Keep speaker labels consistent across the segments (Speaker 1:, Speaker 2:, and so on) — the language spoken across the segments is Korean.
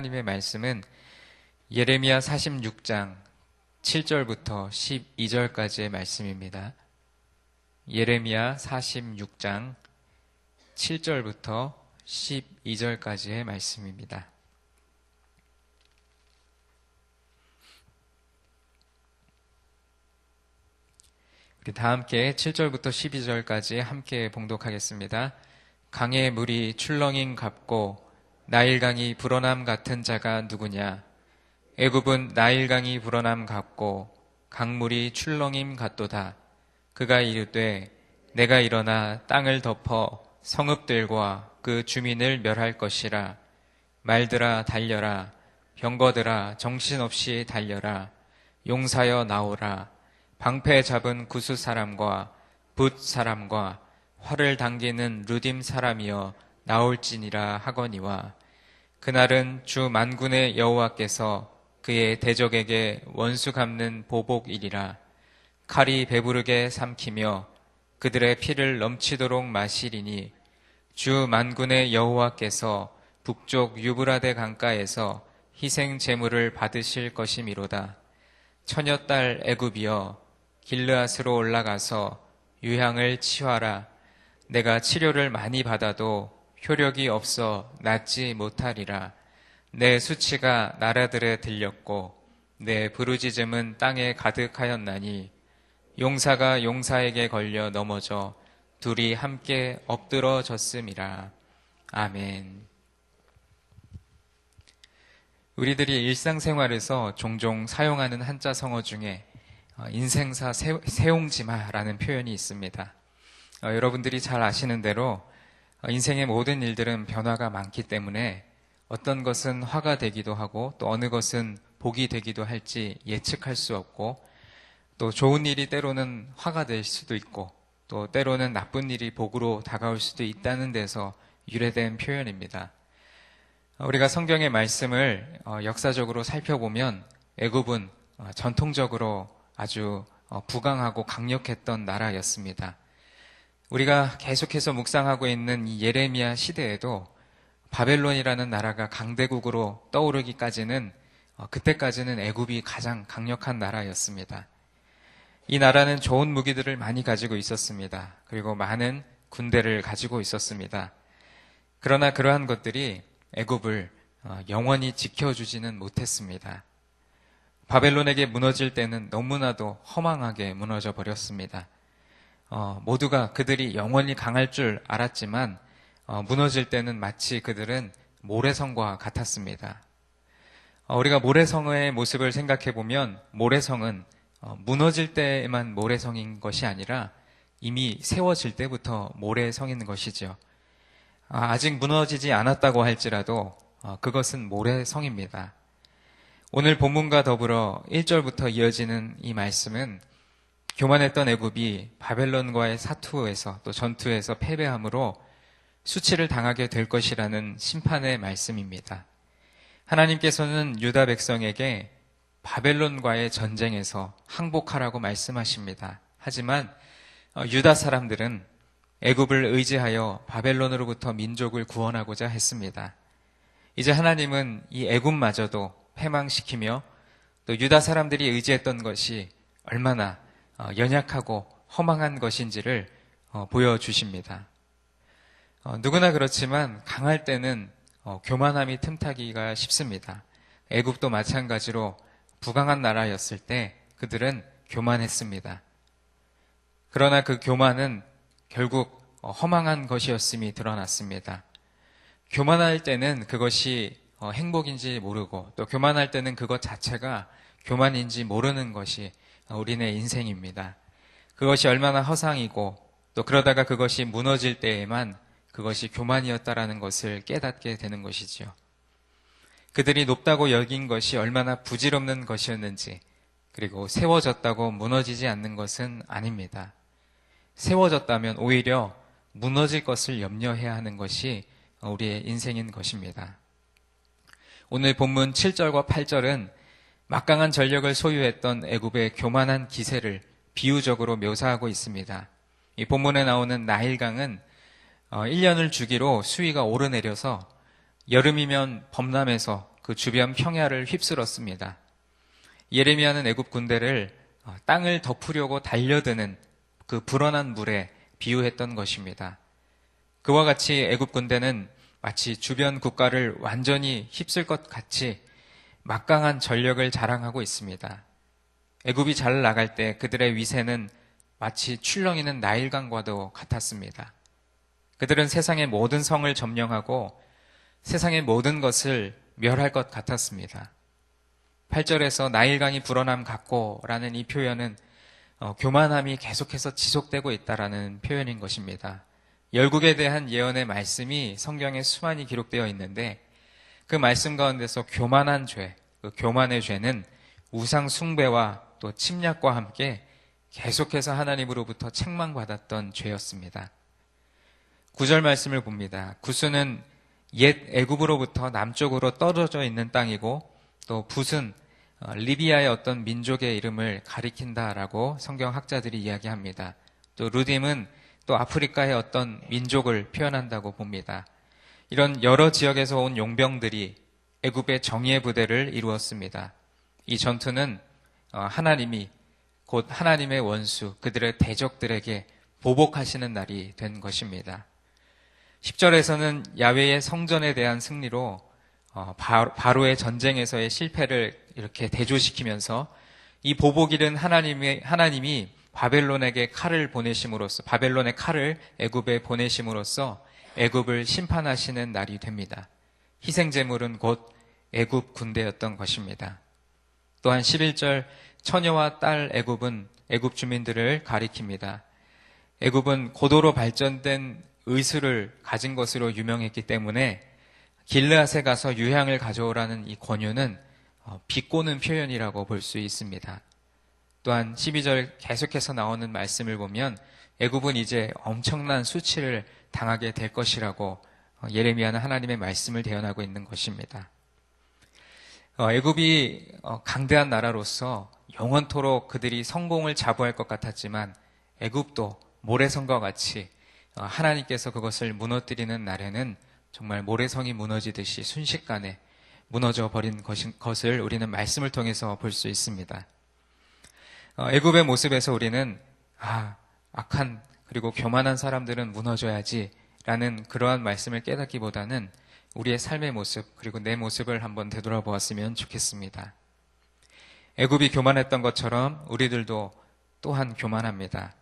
Speaker 1: 하나님의 말씀은 예레미야 46장 7절부터 12절까지의 말씀입니다. 예레미야 46장 7절부터 12절까지의 말씀입니다. 우리 다 함께 7절부터 12절까지 함께 봉독하겠습니다. 강의 물이 출렁임 같고 나일강이 불어남 같은 자가 누구냐? 애굽은 나일강이 불어남 같고 강물이 출렁임 같도다. 그가 이르되 내가 일어나 땅을 덮어 성읍들과 그 주민을 멸할 것이라. 말들아 달려라. 병거들아 정신없이 달려라. 용사여 나오라. 방패 잡은 구스 사람과 붓 사람과 활을 당기는 루딤 사람이여 나올지니라 하거니와 그날은 주 만군의 여호와께서 그의 대적에게 원수 갚는 보복이리라. 칼이 배부르게 삼키며 그들의 피를 넘치도록 마시리니 주 만군의 여호와께서 북쪽 유브라데 강가에서 희생 제물을 받으실 것이미로다. 처녀딸 애굽이여 길르앗으로 올라가서 유향을 치화라. 내가 치료를 많이 받아도 효력이 없어 낫지 못하리라. 내 수치가 나라들에 들렸고 내 부르짖음은 땅에 가득하였나니 용사가 용사에게 걸려 넘어져 둘이 함께 엎드러졌음이라. 아멘. 우리들이 일상생활에서 종종 사용하는 한자 성어 중에 인생사 세옹지마라는 표현이 있습니다. 여러분들이 잘 아시는 대로 인생의 모든 일들은 변화가 많기 때문에 어떤 것은 화가 되기도 하고 또 어느 것은 복이 되기도 할지 예측할 수 없고 또 좋은 일이 때로는 화가 될 수도 있고 또 때로는 나쁜 일이 복으로 다가올 수도 있다는 데서 유래된 표현입니다. 우리가 성경의 말씀을 역사적으로 살펴보면 애굽은 전통적으로 아주 부강하고 강력했던 나라였습니다. 우리가 계속해서 묵상하고 있는 이 예레미야 시대에도 바벨론이라는 나라가 강대국으로 떠오르기까지는 그때까지는 애굽이 가장 강력한 나라였습니다. 이 나라는 좋은 무기들을 많이 가지고 있었습니다. 그리고 많은 군대를 가지고 있었습니다. 그러나 그러한 것들이 애굽을 영원히 지켜주지는 못했습니다. 바벨론에게 무너질 때는 너무나도 허망하게 무너져 버렸습니다. 모두가 그들이 영원히 강할 줄 알았지만 무너질 때는 마치 그들은 모래성과 같았습니다. 우리가 모래성의 모습을 생각해 보면 모래성은 무너질 때만 모래성인 것이 아니라 이미 세워질 때부터 모래성인 것이죠. 아직 무너지지 않았다고 할지라도 그것은 모래성입니다. 오늘 본문과 더불어 1절부터 이어지는 이 말씀은 교만했던 애굽이 바벨론과의 사투에서 또 전투에서 패배함으로 수치를 당하게 될 것이라는 심판의 말씀입니다. 하나님께서는 유다 백성에게 바벨론과의 전쟁에서 항복하라고 말씀하십니다. 하지만 유다 사람들은 애굽을 의지하여 바벨론으로부터 민족을 구원하고자 했습니다. 이제 하나님은 이 애굽마저도 패망시키며 또 유다 사람들이 의지했던 것이 얼마나 연약하고 허망한 것인지를 보여주십니다. 누구나 그렇지만 강할 때는 교만함이 틈타기가 쉽습니다. 애굽도 마찬가지로 부강한 나라였을 때 그들은 교만했습니다. 그러나 그 교만은 결국 허망한 것이었음이 드러났습니다. 교만할 때는 그것이 행복인지 모르고 또 교만할 때는 그것 자체가 교만인지 모르는 것이 우리네 인생입니다. 그것이 얼마나 허상이고 또 그러다가 그것이 무너질 때에만 그것이 교만이었다라는 것을 깨닫게 되는 것이지요. 그들이 높다고 여긴 것이 얼마나 부질없는 것이었는지 그리고 세워졌다고 무너지지 않는 것은 아닙니다. 세워졌다면 오히려 무너질 것을 염려해야 하는 것이 우리의 인생인 것입니다. 오늘 본문 7절과 8절은 막강한 전력을 소유했던 애굽의 교만한 기세를 비유적으로 묘사하고 있습니다. 이 본문에 나오는 나일강은 1년을 주기로 수위가 오르내려서 여름이면 범람해서 그 주변 평야를 휩쓸었습니다. 예레미야는 애굽 군대를 땅을 덮으려고 달려드는 그 불어난 물에 비유했던 것입니다. 그와 같이 애굽 군대는 마치 주변 국가를 완전히 휩쓸 것 같이 막강한 전력을 자랑하고 있습니다. 애굽이 잘 나갈 때 그들의 위세는 마치 출렁이는 나일강과도 같았습니다. 그들은 세상의 모든 성을 점령하고 세상의 모든 것을 멸할 것 같았습니다. 8절에서 나일강이 불어남 같고라는 이 표현은 교만함이 계속해서 지속되고 있다라는 표현인 것입니다. 열국에 대한 예언의 말씀이 성경에 수많이 기록되어 있는데 그 말씀 가운데서 교만한 죄, 그 교만의 죄는 우상 숭배와 또 침략과 함께 계속해서 하나님으로부터 책망받았던 죄였습니다. 9절 말씀을 봅니다. 구스는 옛 애굽으로부터 남쪽으로 떨어져 있는 땅이고 또 붓은 리비아의 어떤 민족의 이름을 가리킨다라고 성경 학자들이 이야기합니다. 또 루딤은 또 아프리카의 어떤 민족을 표현한다고 봅니다. 이런 여러 지역에서 온 용병들이 애굽의 정예 부대를 이루었습니다. 이 전투는 하나님이 곧 하나님의 원수, 그들의 대적들에게 보복하시는 날이 된 것입니다. 10절에서는 야훼의 성전에 대한 승리로 바로의 전쟁에서의 실패를 이렇게 대조시키면서 이 보복일은 하나님이 바벨론에게 칼을 보내심으로써, 바벨론의 칼을 애굽에 보내심으로써 애굽을 심판하시는 날이 됩니다. 희생제물은 곧 애굽 군대였던 것입니다. 또한 11절 처녀와 딸 애굽은 애굽 주민들을 가리킵니다. 애굽은 고도로 발전된 의술을 가진 것으로 유명했기 때문에 길르앗에 가서 유향을 가져오라는 이 권유는 비꼬는 표현이라고 볼 수 있습니다. 또한 12절 계속해서 나오는 말씀을 보면 애굽은 이제 엄청난 수치를 당하게 될 것이라고 예레미야는 하나님의 말씀을 대언하고 있는 것입니다. 애굽이 강대한 나라로서 영원토록 그들이 성공을 자부할 것 같았지만 애굽도 모래성과 같이 하나님께서 그것을 무너뜨리는 날에는 정말 모래성이 무너지듯이 순식간에 무너져 버린 것을 우리는 말씀을 통해서 볼 수 있습니다. 애굽의 모습에서 우리는 악한 그리고 교만한 사람들은 무너져야지 라는 그러한 말씀을 깨닫기보다는 우리의 삶의 모습 그리고 내 모습을 한번 되돌아보았으면 좋겠습니다. 애굽이 교만했던 것처럼 우리들도 또한 교만합니다.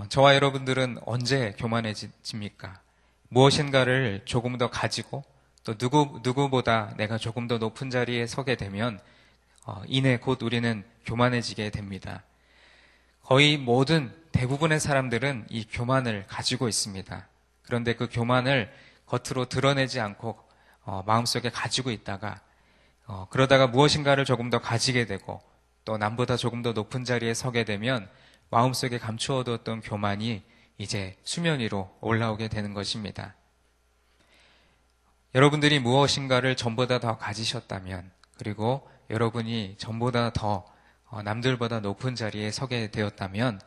Speaker 1: 저와 여러분들은 언제 교만해집니까? 무엇인가를 조금 더 가지고 또 누구보다 내가 조금 더 높은 자리에 서게 되면 이내 곧 우리는 교만해지게 됩니다. 거의 대부분의 사람들은 이 교만을 가지고 있습니다. 그런데 그 교만을 겉으로 드러내지 않고 마음속에 가지고 있다가 그러다가 무엇인가를 조금 더 가지게 되고 또 남보다 조금 더 높은 자리에 서게 되면 마음속에 감추어뒀던 교만이 이제 수면 위로 올라오게 되는 것입니다. 여러분들이 무엇인가를 전보다 더 가지셨다면 그리고 여러분이 전보다 더 남들보다 높은 자리에 서게 되었다면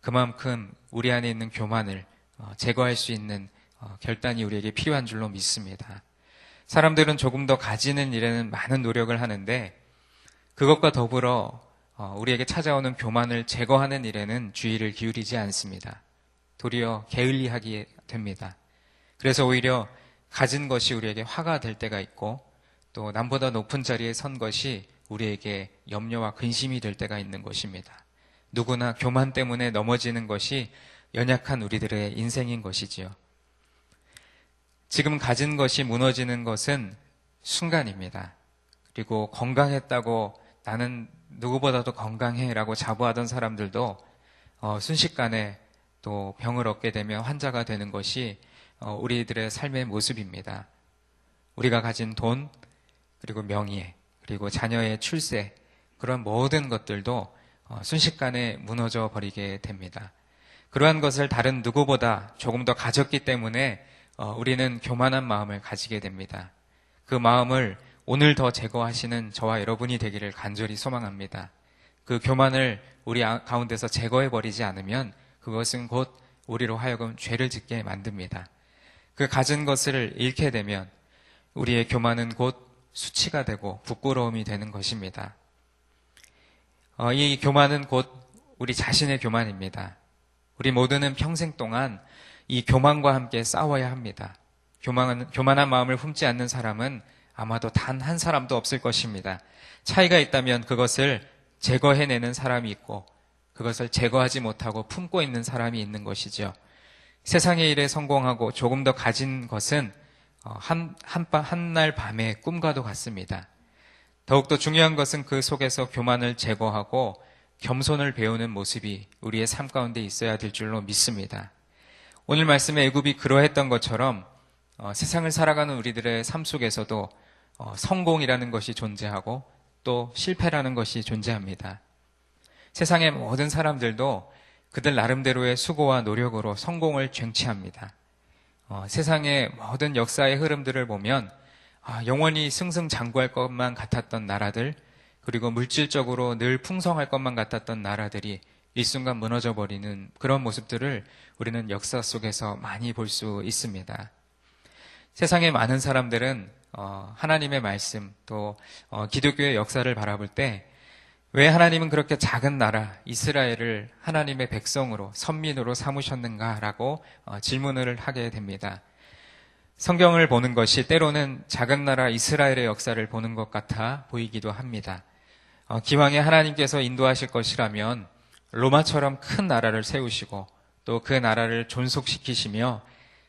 Speaker 1: 그만큼 우리 안에 있는 교만을 제거할 수 있는 결단이 우리에게 필요한 줄로 믿습니다. 사람들은 조금 더 가지는 일에는 많은 노력을 하는데 그것과 더불어 우리에게 찾아오는 교만을 제거하는 일에는 주의를 기울이지 않습니다. 도리어 게을리하게 됩니다. 그래서 오히려 가진 것이 우리에게 화가 될 때가 있고 또 남보다 높은 자리에 선 것이 우리에게 염려와 근심이 될 때가 있는 것입니다. 누구나 교만 때문에 넘어지는 것이 연약한 우리들의 인생인 것이지요. 지금 가진 것이 무너지는 것은 순간입니다. 그리고 건강했다고 나는 누구보다도 건강해라고 자부하던 사람들도 순식간에 또 병을 얻게 되면 환자가 되는 것이 우리들의 삶의 모습입니다. 우리가 가진 돈, 그리고 명예, 그리고 자녀의 출세, 그런 모든 것들도 순식간에 무너져 버리게 됩니다. 그러한 것을 다른 누구보다 조금 더 가졌기 때문에 우리는 교만한 마음을 가지게 됩니다. 그 마음을 오늘 더 제거하시는 저와 여러분이 되기를 간절히 소망합니다. 그 교만을 우리 가운데서 제거해 버리지 않으면 그것은 곧 우리로 하여금 죄를 짓게 만듭니다. 그 가진 것을 잃게 되면 우리의 교만은 곧 수치가 되고 부끄러움이 되는 것입니다. 이 교만은 곧 우리 자신의 교만입니다. 우리 모두는 평생 동안 이 교만과 함께 싸워야 합니다. 교만한 마음을 품지 않는 사람은 아마도 단 한 사람도 없을 것입니다. 차이가 있다면 그것을 제거해내는 사람이 있고 그것을 제거하지 못하고 품고 있는 사람이 있는 것이죠. 세상의 일에 성공하고 조금 더 가진 것은 한날 밤의 꿈과도 같습니다. 더욱더 중요한 것은 그 속에서 교만을 제거하고 겸손을 배우는 모습이 우리의 삶 가운데 있어야 될 줄로 믿습니다. 오늘 말씀의 애굽이 그러했던 것처럼 세상을 살아가는 우리들의 삶 속에서도 성공이라는 것이 존재하고 또 실패라는 것이 존재합니다. 세상의 모든 사람들도 그들 나름대로의 수고와 노력으로 성공을 쟁취합니다. 세상의 모든 역사의 흐름들을 보면 영원히 승승장구할 것만 같았던 나라들, 그리고 물질적으로 늘 풍성할 것만 같았던 나라들이 일순간 무너져버리는 그런 모습들을 우리는 역사 속에서 많이 볼 수 있습니다. 세상의 많은 사람들은 하나님의 말씀 또 기독교의 역사를 바라볼 때 왜 하나님은 그렇게 작은 나라 이스라엘을 하나님의 백성으로 선민으로 삼으셨는가라고 질문을 하게 됩니다. 성경을 보는 것이 때로는 작은 나라 이스라엘의 역사를 보는 것 같아 보이기도 합니다. 기왕에 하나님께서 인도하실 것이라면 로마처럼 큰 나라를 세우시고 또 그 나라를 존속시키시며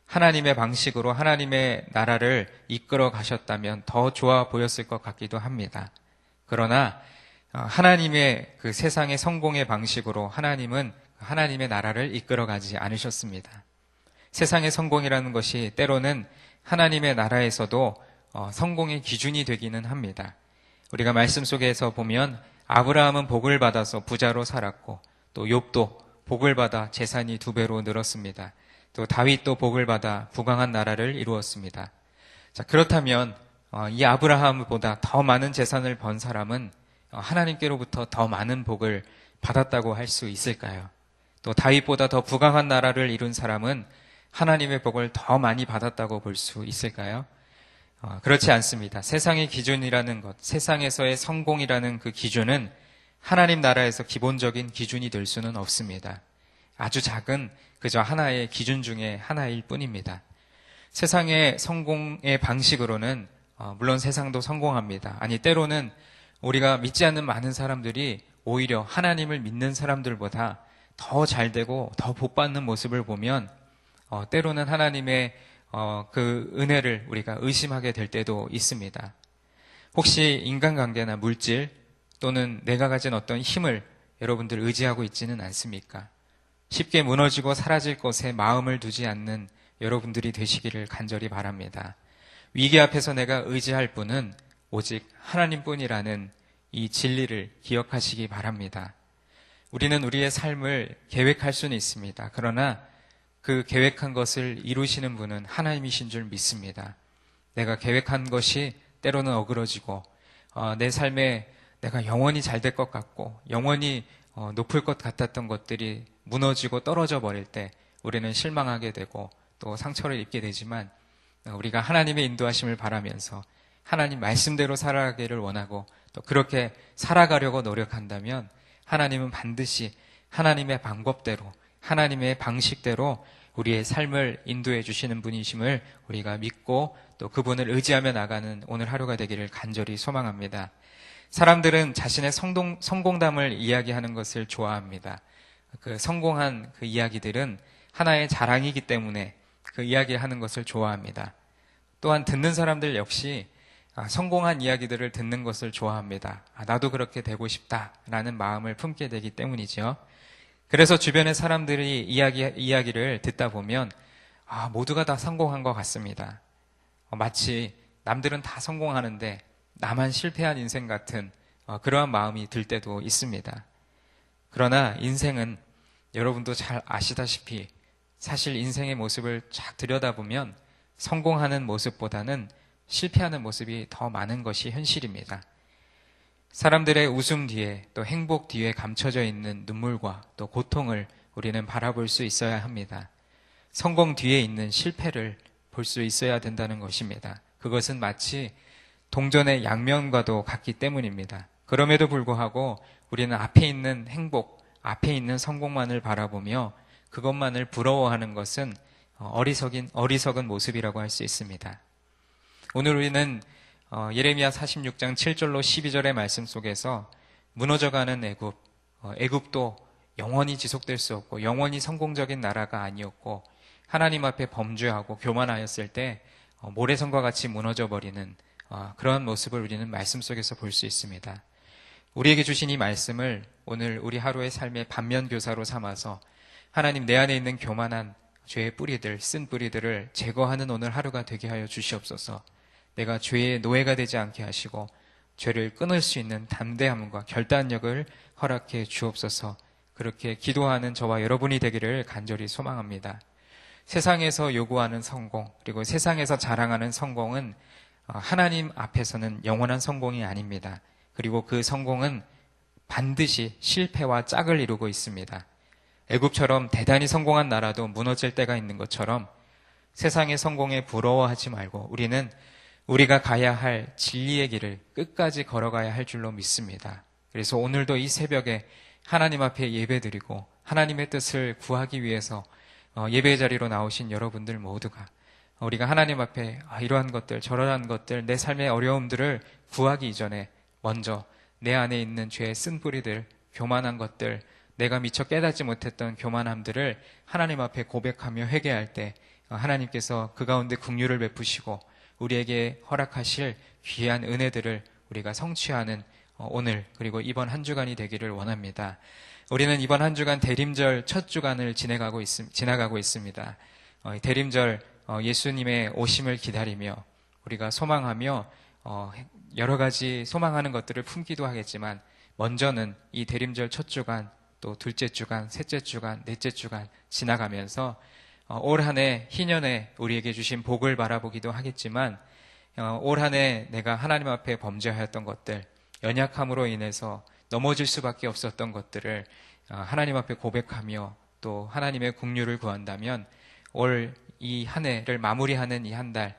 Speaker 1: 하나님의 방식으로 하나님의 나라를 이끌어 가셨다면 더 좋아 보였을 것 같기도 합니다. 그러나 하나님의 그 세상의 성공의 방식으로 하나님은 하나님의 나라를 이끌어 가지 않으셨습니다. 세상의 성공이라는 것이 때로는 하나님의 나라에서도 성공의 기준이 되기는 합니다. 우리가 말씀 속에서 보면 아브라함은 복을 받아서 부자로 살았고 또 욥도 복을 받아 재산이 2배로 늘었습니다. 또 다윗도 복을 받아 부강한 나라를 이루었습니다. 자, 그렇다면 이 아브라함보다 더 많은 재산을 번 사람은 하나님께로부터 더 많은 복을 받았다고 할 수 있을까요? 또 다윗보다 더 부강한 나라를 이룬 사람은 하나님의 복을 더 많이 받았다고 볼 수 있을까요? 그렇지 않습니다. 세상의 기준이라는 것, 세상에서의 성공이라는 그 기준은 하나님 나라에서 기본적인 기준이 될 수는 없습니다. 아주 작은 그저 하나의 기준 중에 하나일 뿐입니다. 세상의 성공의 방식으로는 물론 세상도 성공합니다. 아니 때로는 우리가 믿지 않는 많은 사람들이 오히려 하나님을 믿는 사람들보다 더 잘되고 더 복받는 모습을 보면 때로는 하나님의 그 은혜를 우리가 의심하게 될 때도 있습니다. 혹시 인간관계나 물질 또는 내가 가진 어떤 힘을 여러분들 의지하고 있지는 않습니까? 쉽게 무너지고 사라질 것에 마음을 두지 않는 여러분들이 되시기를 간절히 바랍니다. 위기 앞에서 내가 의지할 분은 오직 하나님뿐이라는 이 진리를 기억하시기 바랍니다. 우리는 우리의 삶을 계획할 수는 있습니다. 그러나 그 계획한 것을 이루시는 분은 하나님이신 줄 믿습니다. 내가 계획한 것이 때로는 어그러지고 내 삶에 내가 영원히 잘 될 것 같고 영원히 높을 것 같았던 것들이 무너지고 떨어져 버릴 때 우리는 실망하게 되고 또 상처를 입게 되지만 우리가 하나님의 인도하심을 바라면서 하나님 말씀대로 살아가기를 원하고 또 그렇게 살아가려고 노력한다면 하나님은 반드시 하나님의 방법대로 하나님의 방식대로 우리의 삶을 인도해 주시는 분이심을 우리가 믿고 또 그분을 의지하며 나가는 오늘 하루가 되기를 간절히 소망합니다. 사람들은 자신의 성공담을 이야기하는 것을 좋아합니다. 그 성공한 그 이야기들은 하나의 자랑이기 때문에 그 이야기하는 것을 좋아합니다. 또한 듣는 사람들 역시 성공한 이야기들을 듣는 것을 좋아합니다. 나도 그렇게 되고 싶다라는 마음을 품게 되기 때문이죠. 그래서 주변의 사람들이 이야기를 듣다 보면 모두가 다 성공한 것 같습니다. 마치 남들은 다 성공하는데 나만 실패한 인생 같은 그러한 마음이 들 때도 있습니다. 그러나 인생은 여러분도 잘 아시다시피 사실 인생의 모습을 쫙 들여다보면 성공하는 모습보다는 실패하는 모습이 더 많은 것이 현실입니다. 사람들의 웃음 뒤에 또 행복 뒤에 감춰져 있는 눈물과 또 고통을 우리는 바라볼 수 있어야 합니다. 성공 뒤에 있는 실패를 볼 수 있어야 된다는 것입니다. 그것은 마치 동전의 양면과도 같기 때문입니다. 그럼에도 불구하고 우리는 앞에 있는 행복, 앞에 있는 성공만을 바라보며 그것만을 부러워하는 것은 어리석은 모습이라고 할 수 있습니다. 오늘 우리는 예레미야 46장 7절로 12절의 말씀 속에서 무너져가는 애굽도 영원히 지속될 수 없고 영원히 성공적인 나라가 아니었고 하나님 앞에 범죄하고 교만하였을 때 모래성과 같이 무너져버리는 그런 모습을 우리는 말씀 속에서 볼 수 있습니다. 우리에게 주신 이 말씀을 오늘 우리 하루의 삶의 반면교사로 삼아서 하나님 내 안에 있는 교만한 죄의 뿌리들, 쓴 뿌리들을 제거하는 오늘 하루가 되게 하여 주시옵소서. 내가 죄의 노예가 되지 않게 하시고 죄를 끊을 수 있는 담대함과 결단력을 허락해 주옵소서. 그렇게 기도하는 저와 여러분이 되기를 간절히 소망합니다. 세상에서 요구하는 성공, 그리고 세상에서 자랑하는 성공은 하나님 앞에서는 영원한 성공이 아닙니다. 그리고 그 성공은 반드시 실패와 짝을 이루고 있습니다. 애굽처럼 대단히 성공한 나라도 무너질 때가 있는 것처럼 세상의 성공에 부러워하지 말고 우리는 우리가 가야 할 진리의 길을 끝까지 걸어가야 할 줄로 믿습니다. 그래서 오늘도 이 새벽에 하나님 앞에 예배드리고 하나님의 뜻을 구하기 위해서 예배 자리로 나오신 여러분들 모두가 우리가 하나님 앞에 이러한 것들 저러한 것들 내 삶의 어려움들을 구하기 이전에 먼저 내 안에 있는 죄의 쓴 뿌리들, 교만한 것들, 내가 미처 깨닫지 못했던 교만함들을 하나님 앞에 고백하며 회개할 때 하나님께서 그 가운데 긍휼을 베푸시고 우리에게 허락하실 귀한 은혜들을 우리가 성취하는 오늘 그리고 이번 한 주간이 되기를 원합니다. 우리는 이번 한 주간 대림절 첫 주간을 지나가고 있습니다. 대림절 예수님의 오심을 기다리며 우리가 소망하며 여러 가지 소망하는 것들을 품기도 하겠지만 먼저는 이 대림절 첫 주간 또 둘째 주간, 셋째 주간, 넷째 주간 지나가면서 올 한 해 희년에 우리에게 주신 복을 바라보기도 하겠지만 올 한 해 내가 하나님 앞에 범죄하였던 것들, 연약함으로 인해서 넘어질 수밖에 없었던 것들을 하나님 앞에 고백하며 또 하나님의 긍휼을 구한다면 올 이 한 해를 마무리하는 이 한 달,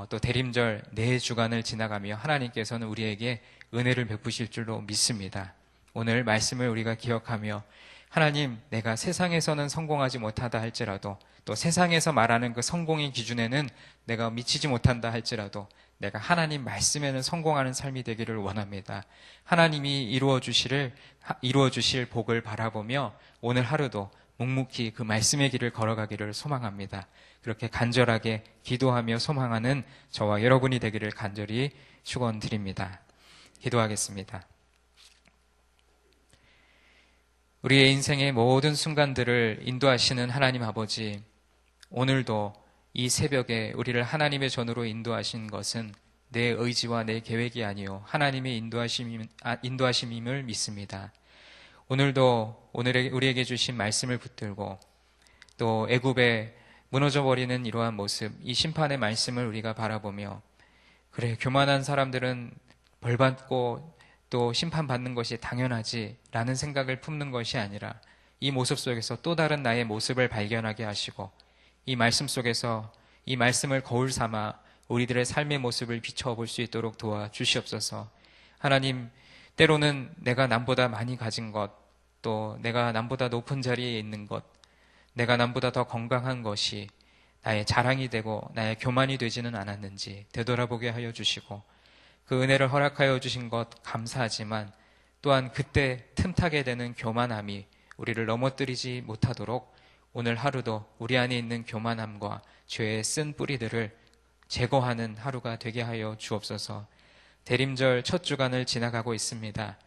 Speaker 1: 또 대림절 네 주간을 지나가며 하나님께서는 우리에게 은혜를 베푸실 줄로 믿습니다. 오늘 말씀을 우리가 기억하며 하나님, 내가 세상에서는 성공하지 못하다 할지라도 또 세상에서 말하는 그 성공의 기준에는 내가 미치지 못한다 할지라도 내가 하나님 말씀에는 성공하는 삶이 되기를 원합니다. 하나님이 이루어 주실 복을 바라보며 오늘 하루도 묵묵히 그 말씀의 길을 걸어가기를 소망합니다. 그렇게 간절하게 기도하며 소망하는 저와 여러분이 되기를 간절히 축원드립니다. 기도하겠습니다. 우리의 인생의 모든 순간들을 인도하시는 하나님 아버지, 오늘도 이 새벽에 우리를 하나님의 전으로 인도하신 것은 내 의지와 내 계획이 아니요 하나님의 인도하심임을 믿습니다. 오늘도 우리에게 주신 말씀을 붙들고 또 애굽에 무너져버리는 이러한 모습, 이 심판의 말씀을 우리가 바라보며 그래, 교만한 사람들은 벌받고 또 심판받는 것이 당연하지 라는 생각을 품는 것이 아니라 이 모습 속에서 또 다른 나의 모습을 발견하게 하시고 이 말씀 속에서 이 말씀을 거울 삼아 우리들의 삶의 모습을 비춰볼 수 있도록 도와주시옵소서. 하나님, 때로는 내가 남보다 많이 가진 것, 또 내가 남보다 높은 자리에 있는 것, 내가 남보다 더 건강한 것이 나의 자랑이 되고 나의 교만이 되지는 않았는지 되돌아보게 하여 주시고 그 은혜를 허락하여 주신 것 감사하지만 또한 그때 틈타게 되는 교만함이 우리를 넘어뜨리지 못하도록 오늘 하루도 우리 안에 있는 교만함과 죄의 쓴 뿌리들을 제거하는 하루가 되게 하여 주옵소서. 대림절 첫 주간을 지나가고 있습니다.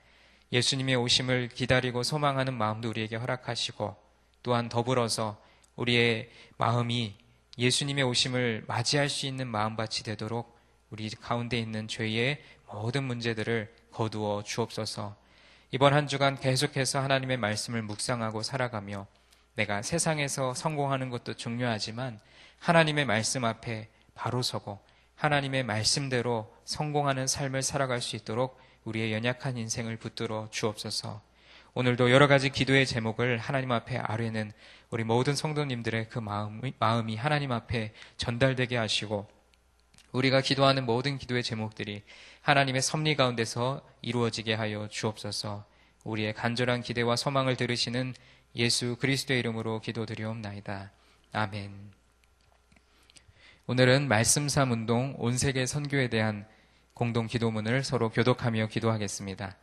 Speaker 1: 예수님의 오심을 기다리고 소망하는 마음도 우리에게 허락하시고 또한 더불어서 우리의 마음이 예수님의 오심을 맞이할 수 있는 마음밭이 되도록 우리 가운데 있는 죄의 모든 문제들을 거두어 주옵소서. 이번 한 주간 계속해서 하나님의 말씀을 묵상하고 살아가며 내가 세상에서 성공하는 것도 중요하지만 하나님의 말씀 앞에 바로 서고 하나님의 말씀대로 성공하는 삶을 살아갈 수 있도록 우리의 연약한 인생을 붙들어 주옵소서. 오늘도 여러 가지 기도의 제목을 하나님 앞에 아뢰는 우리 모든 성도님들의 그 마음이 하나님 앞에 전달되게 하시고 우리가 기도하는 모든 기도의 제목들이 하나님의 섭리 가운데서 이루어지게 하여 주옵소서. 우리의 간절한 기대와 소망을 들으시는 예수 그리스도의 이름으로 기도드리옵나이다. 아멘. 오늘은 말씀삼 운동 온 세계 선교에 대한 공동 기도문을 서로 교독하며 기도하겠습니다.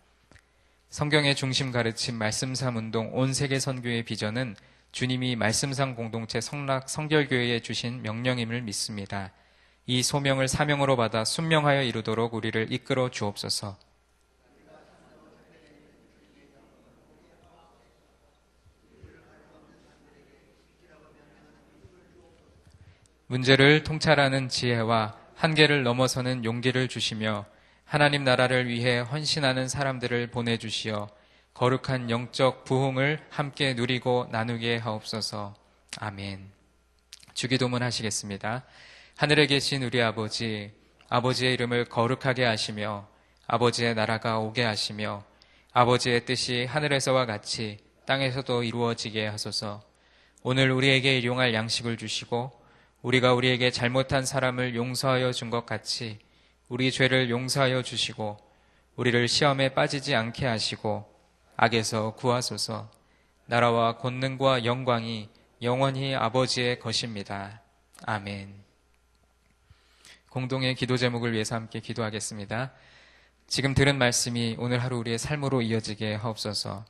Speaker 1: 성경의 중심 가르침 말씀삼 운동 온 세계 선교의 비전은 주님이 말씀삼 공동체 성락 성결교회에 주신 명령임을 믿습니다. 이 소명을 사명으로 받아 순명하여 이루도록 우리를 이끌어 주옵소서. 문제를 통찰하는 지혜와 한계를 넘어서는 용기를 주시며 하나님 나라를 위해 헌신하는 사람들을 보내주시어 거룩한 영적 부흥을 함께 누리고 나누게 하옵소서. 아멘. 주기도문 하시겠습니다. 하늘에 계신 우리 아버지, 아버지의 이름을 거룩하게 하시며 아버지의 나라가 오게 하시며 아버지의 뜻이 하늘에서와 같이 땅에서도 이루어지게 하소서. 오늘 우리에게 일용할 양식을 주시고 우리가 우리에게 잘못한 사람을 용서하여 준 것 같이 우리 죄를 용서하여 주시고 우리를 시험에 빠지지 않게 하시고 악에서 구하소서. 나라와 권능과 영광이 영원히 아버지의 것입니다. 아멘. 공동의 기도 제목을 위해서 함께 기도하겠습니다. 지금 들은 말씀이 오늘 하루 우리의 삶으로 이어지게 하옵소서.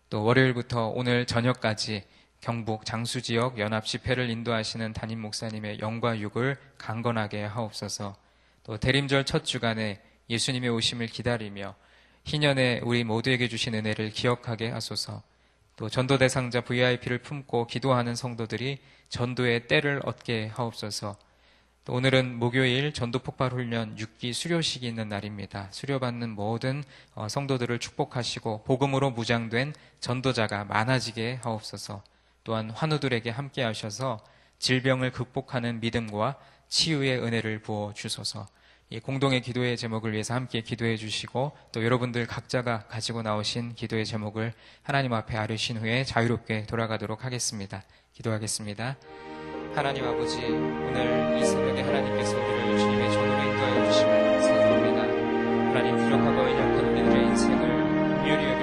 Speaker 1: 또 월요일부터 오늘 저녁까지 경북 장수지역 연합집회를 인도하시는 담임 목사님의 영과 육을 강건하게 하옵소서. 또 대림절 첫 주간에 예수님의 오심을 기다리며 희년에 우리 모두에게 주신 은혜를 기억하게 하소서. 또 전도 대상자 VIP를 품고 기도하는 성도들이 전도의 때를 얻게 하옵소서. 또 오늘은 목요일 전도 폭발 훈련 6기 수료식이 있는 날입니다. 수료받는 모든 성도들을 축복하시고 복음으로 무장된 전도자가 많아지게 하옵소서. 또한 환우들에게 함께 하셔서 질병을 극복하는 믿음과 치유의 은혜를 부어 주소서. 이 공동의 기도의 제목을 위해서 함께 기도해 주시고 또 여러분들 각자가 가지고 나오신 기도의 제목을 하나님 앞에 아뢰신 후에 자유롭게 돌아가도록 하겠습니다. 기도하겠습니다. 하나님 아버지, 오늘 이 새벽에 하나님께서 우리를 주님의 전으로 인도하여 주심을 감사합니다. 하나님, 부족하고 연약한 우리들의 인생을 긍휼히